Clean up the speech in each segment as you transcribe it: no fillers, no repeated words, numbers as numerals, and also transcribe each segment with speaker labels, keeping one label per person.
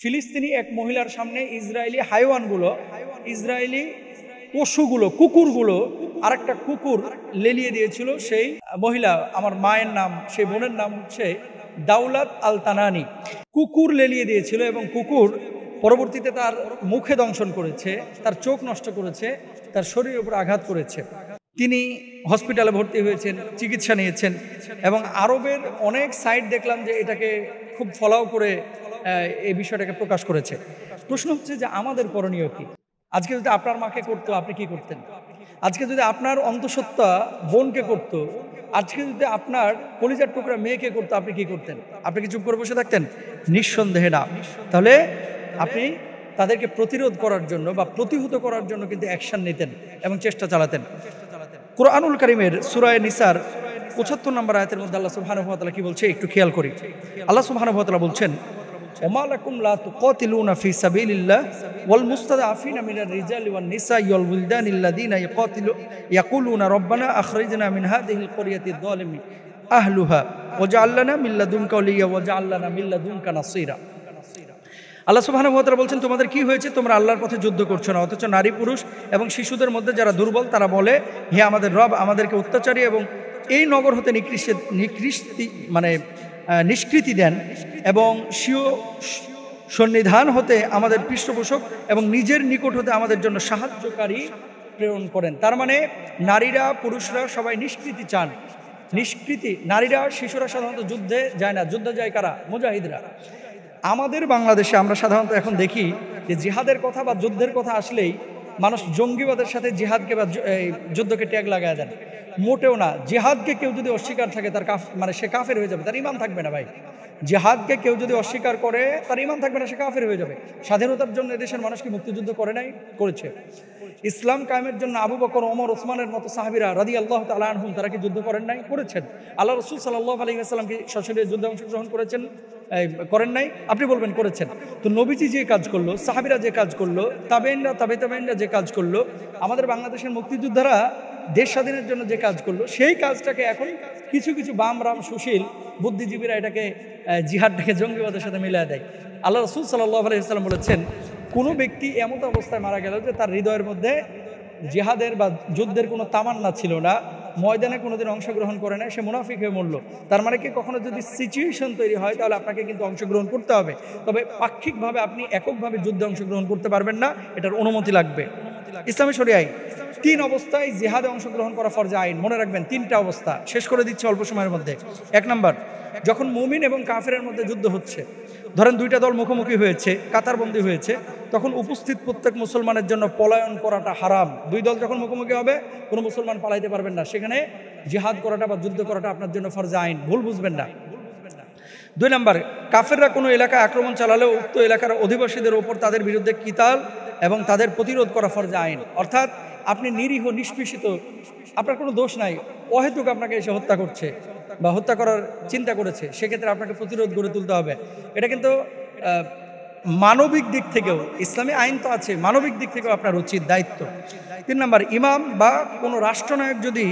Speaker 1: ফিলিস্তিনি এক মহিলার সামনে ইসরায়েলি হাইওয়ানগুলো, ইসরায়েলি পশুগুলো, কুকুরগুলো আরেকটা কুকুর লেলিয়ে দিয়েছিল। সেই মহিলা, আমার মায়ের নাম, সেই বোনের নাম হচ্ছে দাউলাত আল তানানি। কুকুর লেলিয়ে দিয়েছিল এবং কুকুর পরবর্তীতে তার মুখে দংশন করেছে, তার চোখ নষ্ট করেছে, তার শরীরের উপর আঘাত করেছে। তিনি হসপিটালে ভর্তি হয়েছেন, চিকিৎসা নিয়েছেন এবং আরবের অনেক সাইট দেখলাম যে এটাকে খুব ফলাও করে এই বিষয়টাকে প্রকাশ করেছে। প্রশ্ন হচ্ছে যে আমাদের করণীয় কি? আজকে যদি আপনার মাকে করতো, আপনি কি করতেন? আজকে যদি আপনার অন্তঃসত্ত্বা বোনকে করতো, আজকে যদি আপনার কলিজার টুকরা মেয়েকে করতো, আপনি কি করতেন? আপনি কি চুপ করে বসে থাকতেন? নিঃসন্দেহে না। তাহলে আপনি তাদেরকে প্রতিরোধ করার জন্য বা প্রতিহত করার জন্য কিন্তু অ্যাকশন নিতেন এবং চেষ্টা চালাতেন। কুরআনুল কারীমের সূরা নিসার ৭৫ নম্বর আয়াতের মধ্যে আল্লাহ সুবহানাহু ওয়া তাআলা কি বলছে একটু খেয়াল করি। আল্লাহ সুবহানাহু ওয়া তাআলা বলছেন, ওমা লাকুম লা তুকাতিলুনা ফি সাবিলিল্লাহ ওয়াল মুস্তাদআফিনা মিনার রিজালি ওয়ান নিসাই ওয়াল উলদানিল্লাযিনা ইয়াকুলুনা রব্বানা আখরিজনা মিন হাযিহিল ক্বরিয়াতি যালিমি আহলুহা ওয়াজআল লানা মিন লাদুনকা ওয়ালিয়্যা ওয়াজআল লানা মিন লাদুনকা নাসীরা। আল্লাহ সুবহানাহু ওয়া তাআলা বলছেন, তোমাদের কি হয়েছে? তোমরা আল্লাহর পথে যুদ্ধ করছো না, অথচ নারী পুরুষ এবং শিশুদের মধ্যে যারা দুর্বল তারা বলে, হে আমাদের রব, আমাদেরকে অত্যাচারী এবং এই নগর হতে নিষ্কৃতি দেন এবং স্বীয় সন্নিধান হতে আমাদের পৃষ্ঠপোষক এবং নিজের নিকট হতে আমাদের জন্য সাহায্যকারী প্রেরণ করেন। তার মানে নারীরা পুরুষরা সবাই নিষ্কৃতি চান। নিষ্কৃতি, নারীরা শিশুরা সাধারণত যুদ্ধে যায় না। যুদ্ধে যায় কারা? মুজাহিদরা। আমাদের বাংলাদেশে আমরা সাধারণত এখন দেখি যে জিহাদের কথা বা যুদ্ধের কথা আসলেই মানুষ জঙ্গিবাদের সাথে জিহাদকে বা যুদ্ধকে ট্যাগ লাগায় দেন। মোটেও না। জিহাদকে কেউ যদি অস্বীকার থাকে তার সে কাফের হয়ে যাবে, তার ঈমান থাকবে না ভাই। জিহাদকে কেউ যদি অস্বীকার করে তার ঈমান থাকবে না, সে কাফের হয়ে যাবে। স্বাধীনতার জন্য এদেশের মানুষ কি মুক্তিযুদ্ধ করে নাই? করেছে। ইসলাম কায়েমের জন্য আবু বকর, ওমর, ওসমানের মতো সাহাবীরা রাদিয়াল্লাহু তাআলা আনহুম তারা কি যুদ্ধ করেন নাই? করেছেন। আল্লাহ রাসূল সাল্লাল্লাহু আলাইহি ওয়াসাল্লাম কি সশরীরে যুদ্ধে অংশগ্রহণ করেছেন? করেন নাই? আপনি বলবেন করেছেন। তো নবীজি যে কাজ করলো, সাহাবীরা যে কাজ করলো, তাবেঈনরা, তাবেঈনরা যে কাজ করলো, আমাদের বাংলাদেশের মুক্তিযোদ্ধারা দেশ স্বাধীনের জন্য যে কাজ করলো, সেই কাজটাকে এখন কিছু কিছু বাম রাম সুশীল বুদ্ধিজীবীরা এটাকে জিহাদটাকে জঙ্গিবাদের সাথে মিলিয়ে দেয়। আল্লাহ রাসূল সাল্লাল্লাহু আলাইহি ওয়াসাল্লাম বলেছেন, কোনো ব্যক্তি এমন অবস্থায় মারা গেল যে তার হৃদয়ের মধ্যে জিহাদের বা যুদ্ধের কোনো তামান্না ছিল না, ময়দানে কোনোদিন অংশগ্রহণ করে না, সে মুনাফিক হয়ে মরল। তার মানে কি কখনো যদি সিচুয়েশন তৈরি হয় তাহলে আপনাকে কিন্তু অংশগ্রহণ করতে হবে। তবে পাক্ষিকভাবে আপনি এককভাবে যুদ্ধে অংশগ্রহণ করতে পারবেন না, এটার অনুমতি লাগবে। ইসলামী শরিয়ায় 3 অবস্থায় জিহাদে অংশগ্রহণ করা ফরজে আইন। মনে রাখবেন 3টা অবস্থা, শেষ করে দিচ্ছে অল্প সময়ের মধ্যে। 1 নম্বর, যখন মুমিন এবং কাফেরের মধ্যে যুদ্ধ হচ্ছে, ধরেন 2টা দল মুখোমুখি হয়েছে, কাতারবন্দি হয়েছে, তখন উপস্থিত প্রত্যেক মুসলমানের জন্য পলায়ন করাটা হারাম। 2 দল যখন মুখোমুখি হবে কোনো মুসলমান পালাইতে পারবেন না, সেখানে জিহাদ করাটা বা যুদ্ধ করাটা আপনার জন্য ফরজে আইন, ভুল বুঝবেন না। 2 নম্বর, কাফেররা কোনো এলাকায় আক্রমণ চালালেও উক্ত এলাকার অধিবাসীদের উপর তাদের বিরুদ্ধে কিতাল এবং তাদের প্রতিরোধ করা ফরজে আইন। অর্থাৎ আপনি নিরীহ, নিষ্পেষিত, আপনার কোনো দোষ নাই, অহেতুক আপনাকে এসে হত্যা করছে বা হত্যা করার চিন্তা করেছে, সেক্ষেত্রে আপনাকে প্রতিরোধ গড়ে তুলতে হবে। এটা কিন্তু মানবিক দিক থেকেও, ইসলামী আইন তো আছে, মানবিক দিক থেকেও আপনার উচিত দায়িত্ব। 3 নম্বর, ইমাম বা কোনো রাষ্ট্রনায়ক যদি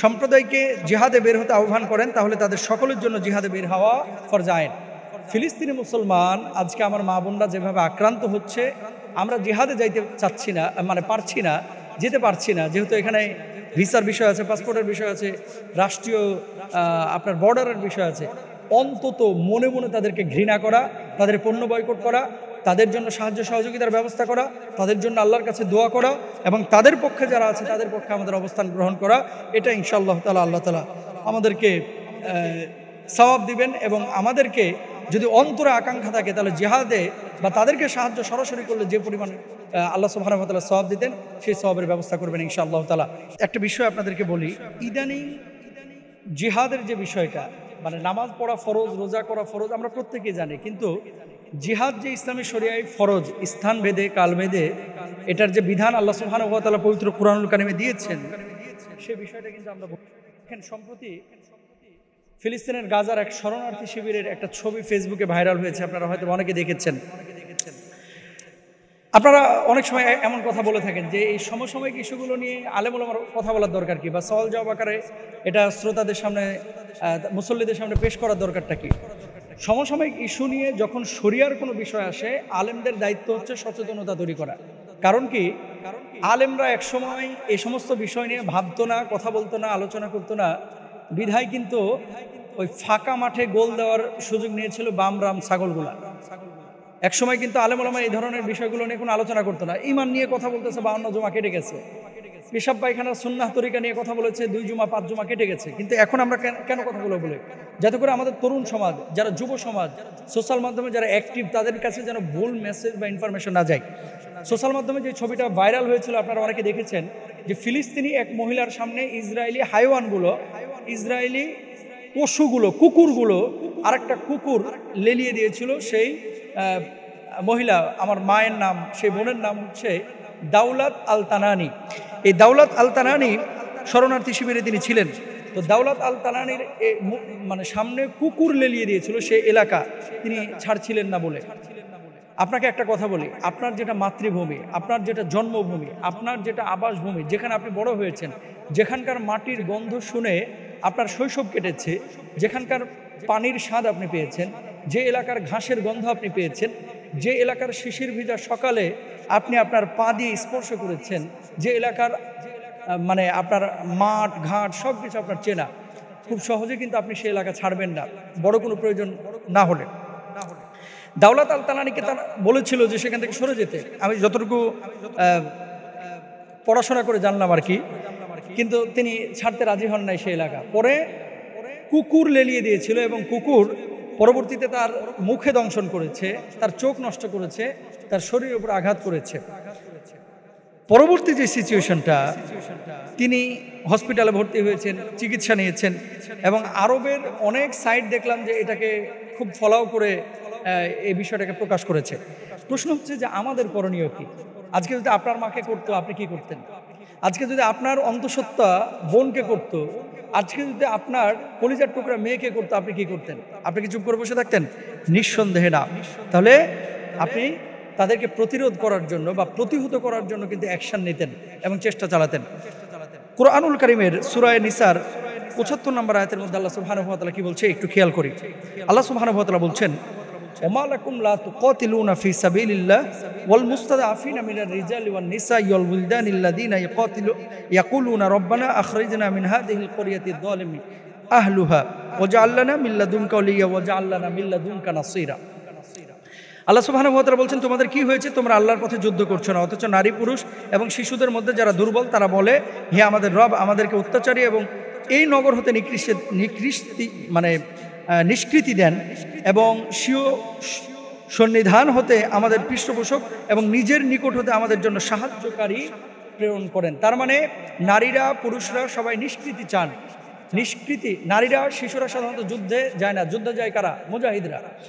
Speaker 1: সম্প্রদায়কে জিহাদে বের হতে আহ্বান করেন তাহলে তাদের সকলের জন্য জিহাদে বের হওয়া ফরজে আইন। ফিলিস্তিনি মুসলমান আজকে আমার মা বোনরা যেভাবে আক্রান্ত হচ্ছে, আমরা জিহাদে যাইতে চাচ্ছি না, পারছি না, যেতে পারছি না, যেহেতু এখানে ভিসার বিষয় আছে, পাসপোর্টের বিষয় আছে, রাষ্ট্রীয় আপনার বর্ডারের বিষয় আছে। অন্তত মনে মনে তাদেরকে ঘৃণা করা, তাদের পণ্য বয়কট করা, তাদের জন্য সাহায্য সহযোগিতার ব্যবস্থা করা, তাদের জন্য আল্লাহর কাছে দোয়া করা এবং তাদের পক্ষে যারা আছে তাদের পক্ষে আমাদের অবস্থান গ্রহণ করা, এটা ইনশাআল্লাহ তাআলা আল্লাহ তাআলা আমাদেরকে সওয়াব দিবেন। এবং আমাদেরকে যদি অন্তরে আকাঙ্ক্ষা থাকে তাহলে জিহাদে বা তাদেরকে সাহায্য সরাসরি করলে যে পরিমাণ আল্লাহ সুবহানাহু ওয়া তাআলা সওয়াব দিতেন, সেই সওয়াবের ব্যবস্থা করবেন ইনশাআল্লাহ তাআলা। একটা বিষয় আপনাদেরকে বলি, ইদানিং জিহাদের যে বিষয়টা, নামাজ পড়া ফরজ, রোজা করা ফরজ, আমরা প্রত্যেকেই জানি, কিন্তু জিহাদ যে ইসলামী শরিয়ায় ফরজ, স্থান ভেদে, কাল ভেদে, এটার যে বিধান আল্লাহ সুবহানাহু ওয়া তাআলা পবিত্র কুরআনুল কারীমে দিয়েছেন, সেই বিষয়টা কিন্তু আমরা দেখেন। সম্প্রতি ফিলিস্তিনের গাজার এক শরণার্থী শিবিরের একটা ছবি ফেসবুকে ভাইরাল হয়েছে, আপনারা হয়তো অনেকে দেখেছেন। আপনারা অনেক সময় এমন কথা বলে থাকেন যে এই সমসাময়িক ইস্যুগুলো নিয়ে আলেম ওলামার কথা বলার দরকার কি, বা সওয়াল জবাব আকারে এটা শ্রোতাদের সামনে, মুসল্লিদের সামনে পেশ করার দরকারটা কি। সমসাময়িক ইস্যু নিয়ে যখন শরিয়ার কোনো বিষয় আসে, আলেমদের দায়িত্ব হচ্ছে সচেতনতা তৈরি করা। কারণ কি, আলেমরা একসময় এই সমস্ত বিষয় নিয়ে ভাবতো না, কথা বলতো না, আলোচনা করতো না, বিধায় কিন্তু ওই ফাঁকা মাঠে গোল দেওয়ার সুযোগ নিয়েছিল বাম রাম ছাগলগুলা। একসময় কিন্তু আলেম ওলামা এই ধরনের বিষয়গুলো নিয়ে কোনো আলোচনা করতো না। ইমান নিয়ে কথা বলতেছে, 52 জুমা কেটে গেছে। পেশাব পায়খানা সুন্নাহ তরিকা নিয়ে কথা বলেছে, 2 জুমা 5 জুমা কেটে গেছে। কিন্তু এখন আমরা কেন কথাগুলো বলি? যাতে করে আমাদের তরুণ সমাজ, যারা যুব সমাজ, সোশ্যাল মাধ্যমে যারা অ্যাক্টিভ, তাদের কাছে যেন ভুল মেসেজ বা ইনফরমেশন না যায়। সোশ্যাল মাধ্যমে যে ছবিটা ভাইরাল হয়েছিল আপনারা অনেকে দেখেছেন, যে ফিলিস্তিনি এক মহিলার সামনে ইসরায়েলি হাইওয়ানগুলো, ইসরায়েলি পশুগুলো, কুকুরগুলো আরেকটা কুকুর লেলিয়ে দিয়েছিল। সেই মহিলা, আমার মায়ের নাম, সেই বোনের নাম হচ্ছে দাউলাত আল তানানি। এই দাউলাত আল তানানি শরণার্থী শিবিরে তিনি ছিলেন। তো দাউলাত আল তানানির মানে সামনে কুকুর লেলিয়ে দিয়েছিল সে এলাকা, তিনি ছাড়ছিলেন না বলে। আপনাকে একটা কথা বলি, আপনার যেটা মাতৃভূমি, আপনার যেটা জন্মভূমি, আপনার যেটা আবাসভূমি, যেখানে আপনি বড় হয়েছেন, যেখানকার মাটির গন্ধ শুনে আপনার শৈশব কেটেছে, যেখানকার পানির স্বাদ আপনি পেয়েছেন, যে এলাকার ঘাসের গন্ধ আপনি পেয়েছেন, যে এলাকার শিশির ভিজা সকালে আপনি আপনার পা দিয়ে স্পর্শ করেছেন, যে এলাকার মানে আপনার মাঠ ঘাট সব কিছু আপনার চেনা, খুব সহজে কিন্তু আপনি সেই এলাকা ছাড়বেন না, বড় কোনো প্রয়োজন না হলে। দাউলাত আল তানানিকে তারা বলেছিল যে সেখান থেকে সরে যেতে। আমি যতটুকু পড়াশোনা করে জানলাম আর কি, কিন্তু তিনি ছাড়তে রাজি হন নাই সেই এলাকা। পরে কুকুর লেলিয়ে দিয়েছিল এবং কুকুর পরবর্তীতে তার মুখে দংশন করেছে, তার চোখ নষ্ট করেছে, তার শরীরের উপর আঘাত করেছে। পরবর্তী যে সিচুয়েশনটা, তিনি হসপিটালে ভর্তি হয়েছেন, চিকিৎসা নিয়েছেন এবং আরবের অনেক সাইট দেখলাম যে এটাকে খুব ফলো করে এই বিষয়টাকে প্রকাশ করেছে। প্রশ্ন হচ্ছে যে আমাদের করণীয় কি? আজকে যদি আপনার মাকে করতো, আপনি কি করতেন? আজকে যদি আপনার অন্তঃসত্ত্বা বোনকে করতো, আজকে যদি আপনার কলিজার টুকরা মেয়েকে করতো, আপনি কি করতেন? আপনি কি চুপ করে বসে থাকতেন? নিঃসন্দেহে না। তাহলে আপনি তাদেরকে প্রতিরোধ করার জন্য বা প্রতিহত করার জন্য কিন্তু অ্যাকশন নিতেন এবং চেষ্টা চালাতেন। কুরআনুল কারীমের সূরা নিসার 75 নম্বর আয়াতের মধ্যে আল্লাহ সুবহানাহু ওয়া তাআলা কি বলছে একটু খেয়াল করি। আল্লাহ সুবহানাহু ওয়া তাআলা বলছেন, ওমা লাকুম লা তুকাতিলুনা ফি সাবিলিল্লাহ ওয়াল মুস্তাদআফিনা মিনার রিজালি ওয়ান নিসাই ওয়াল উলদানিল্লাযিনা ইয়াকুলুনা রব্বানা আখরিজনা মিন হাযিহিল ক্বরিয়াতিয যালিমি আহলুহা ওয়াজআল লানা মিন লাদুনকা ওয়ালিয়্যা ওয়াজআল লানা মিন লাদুনকা নাসীরা। আল্লাহ সুবহানাহু ওয়া তাআলা বলছেন, তোমাদের কি হয়েছে? তোমরা আল্লাহর পথে যুদ্ধ করছো না, অথচ নারী পুরুষ এবং শিশুদের মধ্যে যারা দুর্বল তারা বলে, হে আমাদের রব, আমাদেরকে অত্যাচারী এবং এই নগর হতে নিষ্কৃতি দেন এবং স্বীয় সন্নিধান হতে আমাদের পৃষ্ঠপোষক এবং নিজের নিকট হতে আমাদের জন্য সাহায্যকারী প্রেরণ করেন। তার মানে নারীরা পুরুষরা সবাই নিষ্কৃতি চান। নিষ্কৃতি, নারীরা শিশুরা সাধারণত যুদ্ধে যায় না, যুদ্ধে যায় কারা? মুজাহিদরা।